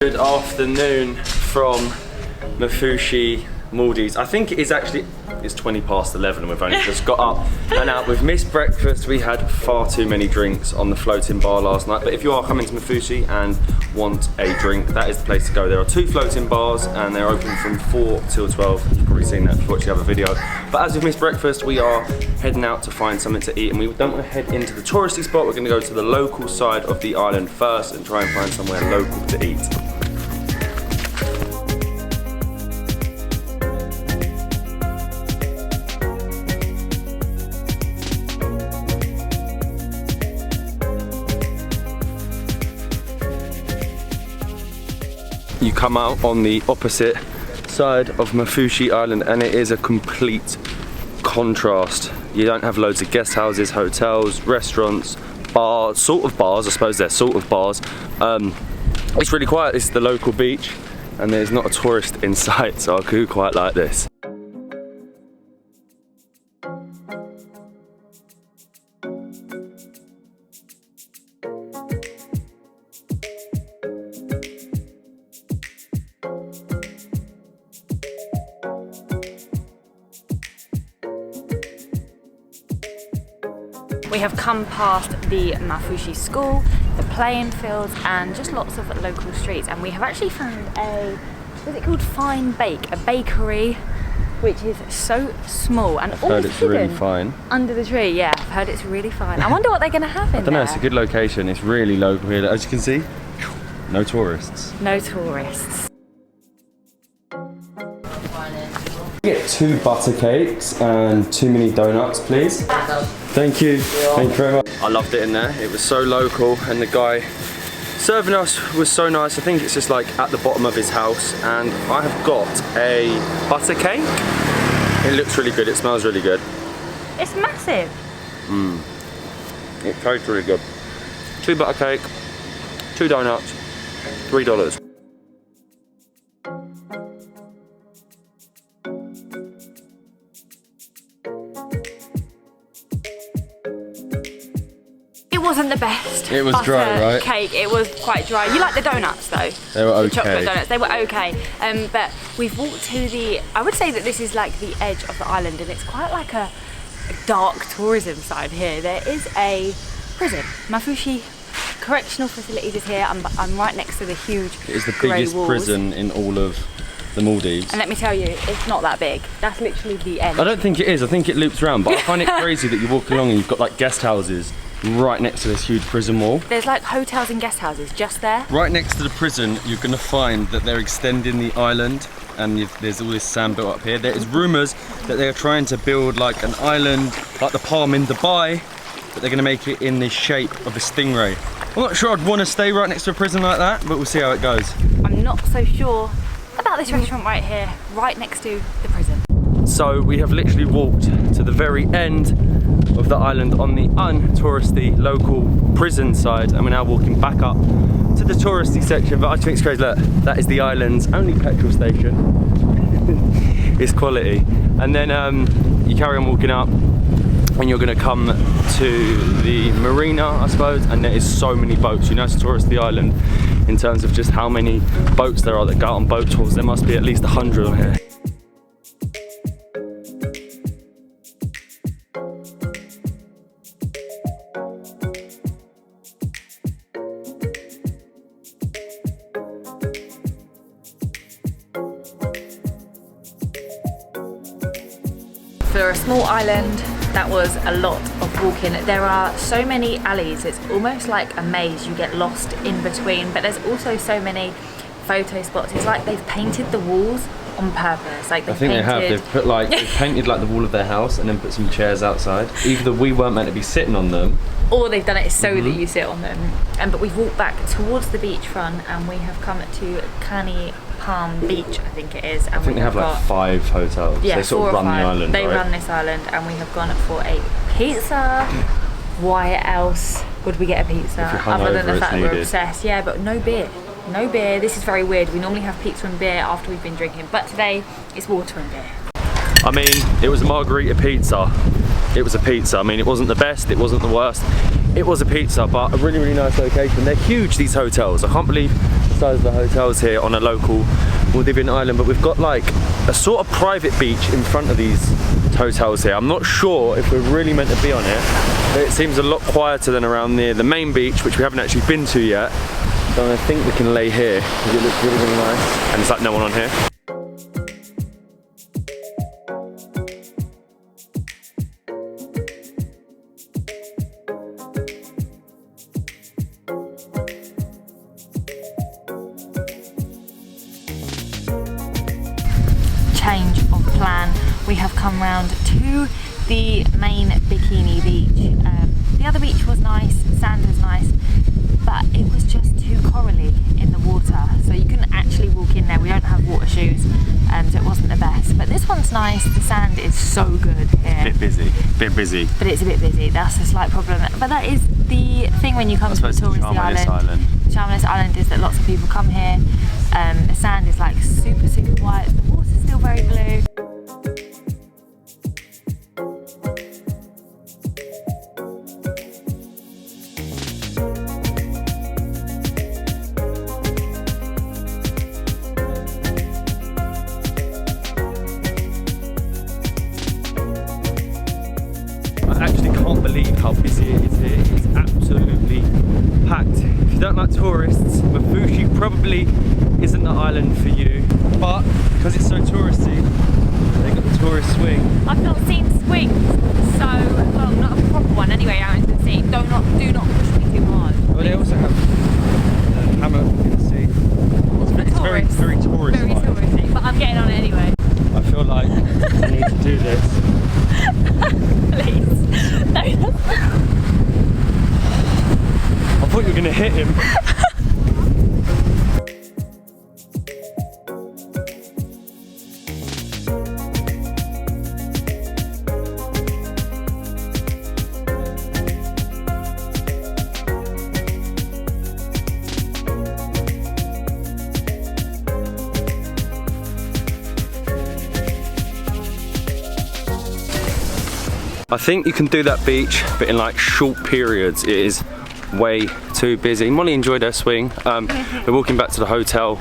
Good afternoon from MAAFUSHI, Maldives. I think it is actually, it's 20 past 11 and we've only just got up and out. We've missed breakfast. We had far too many drinks on the floating bar last night. But if you are coming to MAAFUSHI and want a drink, that is the place to go. There are 2 floating bars and they're open from 4 till 12. You've probably seen that if you watch the other video. But as we've missed breakfast, we are heading out to find something to eat, and we don't want to head into the touristy spot. We're going to go to the local side of the island first and try and find somewhere local to eat. You come out on the opposite side of MAAFUSHI Island and it is a complete contrast. You don't have loads of guest houses, hotels, restaurants, bars, sort of bars, I suppose they're sort of bars. It's really quiet. This is the local beach and there's not a tourist in sight, so I do quite like this. We have come past the MAAFUSHI school, the playing fields, and just lots of local streets. And we have actually found a, what's it called, Fine Bake, a bakery, which is so small and all it's really fine under the tree. Yeah, I've heard it's really fine. I wonder what they're going to have in there. I don't know, it's a good location. It's really local here. As you can see, no tourists. No tourists. Get 2 butter cakes and 2 mini donuts, please. Thank you. Thank you very much. I loved it in there. It was so local and the guy serving us was so nice. I think it's just like at the bottom of his house, and I have got a butter cake. It looks really good. It smells really good. It's massive. It tastes really good. 2 butter cake, 2 donuts, $3. It wasn't the best. It was butter dry, right? Cake. It was quite dry. You like the donuts though? They were okay. The chocolate donuts. They were okay. But we've walked to the. I would say that this is like the edge of the island, and it's quite like a dark tourism side here. There is a prison. MAAFUSHI Correctional Facilities is here. I'm right next to the huge. It is the biggest prison in all of the Maldives. And let me tell you, it's not that big. That's literally the end. I don't think it is. I think it loops around. But I find it crazy that you walk along and you've got like guest houses right next to this huge prison wall. There's like hotels and guest houses just there. Right next to the prison, you're going to find that they're extending the island, and there's all this sand built up here. There is rumours that they are trying to build like an island like the Palm in Dubai, but they're going to make it in the shape of a stingray. I'm not sure I'd want to stay right next to a prison like that, but we'll see how it goes. I'm not so sure about this restaurant right here, right next to the prison. So we have literally walked to the very end of the island on the untouristy local prison side, and we're now walking back up to the touristy section. But I think it's crazy, look, that is the island's only petrol station. It's quality. And then you carry on walking up and you're going to come to the marina, I suppose, and there is so many boats. You know, it's a touristy island in terms of just how many boats there are that go out on boat tours. There must be at least 100 on here. For a small island, that was a lot of walking. There are so many alleys, it's almost like a maze. You get lost in between, but there's also so many photo spots. It's like they've painted the walls on purpose. Like I think they have. They've put like they've painted like the wall of their house and then put some chairs outside. Either we weren't meant to be sitting on them, or they've done it so that you sit on them. But we've walked back towards the beachfront and we have come to Canny Palm Beach, I think it is. And I think they have like 5 hotels. Yeah, they sort of run the island. They run this island, and we have gone for a pizza. Why else would we get a pizza other than the fact that we're obsessed? Yeah, but no beer. No beer. This is very weird. We normally have pizza and beer after we've been drinking, but today it's water and beer. I mean, it was a margarita pizza. It was a pizza. I mean, it wasn't the best, it wasn't the worst. It was a pizza, but a really, really nice location. They're huge, these hotels. I can't believe size of the hotels here on a local Maldivian island, but we've got like a sort of private beach in front of these hotels here. I'm not sure if we're really meant to be on it, but it seems a lot quieter than around near the main beach, which we haven't actually been to yet. So I think we can lay here because it looks really, really nice. And there's like no one on here. Change of plan. We have come round to the main bikini beach. The other beach was nice, sand was nice, but it was just too corally in the water, so you couldn't actually walk in there. We don't have water shoes, so it wasn't the best. But this one's nice. The sand is so good here. Bit busy. But it's a bit busy. That's a slight problem. But that is the thing when you come to a touristy island. Charmless Island is that lots of people come here. The sand is like super, super white. The water's still very blue. I actually can't believe how busy it is here. It's absolutely packed. If you don't like tourists, MAAFUSHI probably isn't the island for you. But because it's so touristy, they got the tourist swing. I've not seen swings, so well, not a proper one anyway. Out into the sea. Do not push me too hard. Well, they also have a hammock in the sea. It's very touristy. Very touristy, but I'm getting on it anyway. I feel like I need to do this. Please. No. I thought you were going to hit him. I think you can do that beach, but in like short periods. It is way too busy. Molly enjoyed her swing. We're walking back to the hotel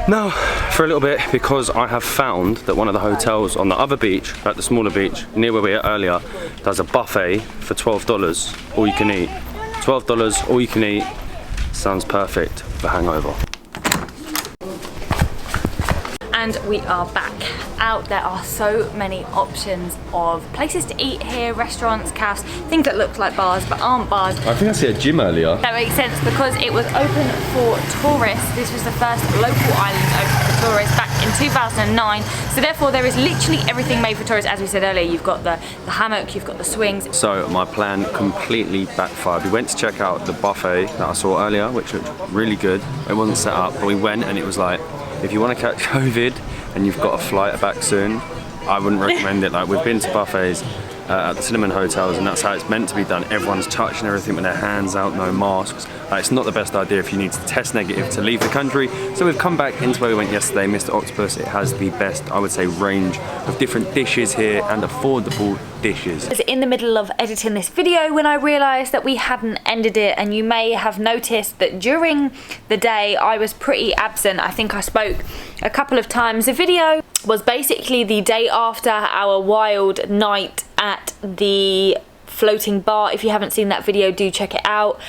now for a little bit because I have found that one of the hotels on the other beach, at the smaller beach, near where we were earlier, does a buffet for $12, all you can eat. $12, all you can eat. Sounds perfect for hangover. And we are back out. There are so many options of places to eat here, restaurants, cafes, things that look like bars but aren't bars. I think I see a gym earlier. That makes sense because it was open for tourists. This was the first local island open for tourists back in 2009. So therefore there is literally everything made for tourists. As we said earlier, you've got the hammock, you've got the swings. So my plan completely backfired. We went to check out the buffet that I saw earlier, which looked really good. It wasn't set up, but we went and it was like, if you want to catch COVID and you've got a flight back soon, I wouldn't recommend it. Like, we've been to buffets at the cinnamon hotels and that's how it's meant to be done. Everyone's touching everything with their hands out, no masks. It's not the best idea if you need to test negative to leave the country. So we've come back into where we went yesterday, Mr. Octopus. It has the best, I would say, range of different dishes here and affordable dishes. I was in the middle of editing this video when I realised that we hadn't ended it, and you may have noticed that during the day I was pretty absent. I think I spoke a couple of times. The video was basically the day after our wild night at the floating bar. If you haven't seen that video, do check it out.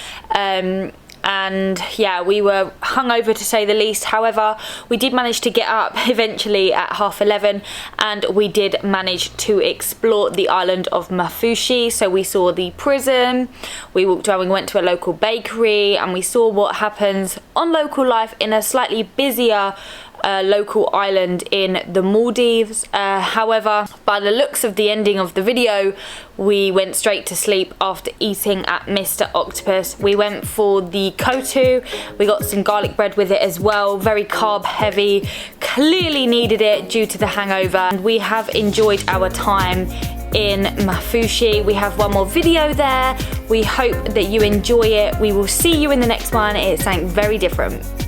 And yeah, we were hungover to say the least. However, we did manage to get up eventually at 11:30 and we did manage to explore the island of MAAFUSHI. So we saw the prison, we walked around, we went to a local bakery, and we saw what happens on local life in a slightly busier local island in the Maldives. However, by the looks of the ending of the video, we went straight to sleep after eating at Mr. Octopus. We went for the kotu, we got some garlic bread with it as well, very carb heavy, clearly needed it due to the hangover, and we have enjoyed our time in MAAFUSHI. We have one more video there. We hope that you enjoy it. We will see you in the next one. It's something very different.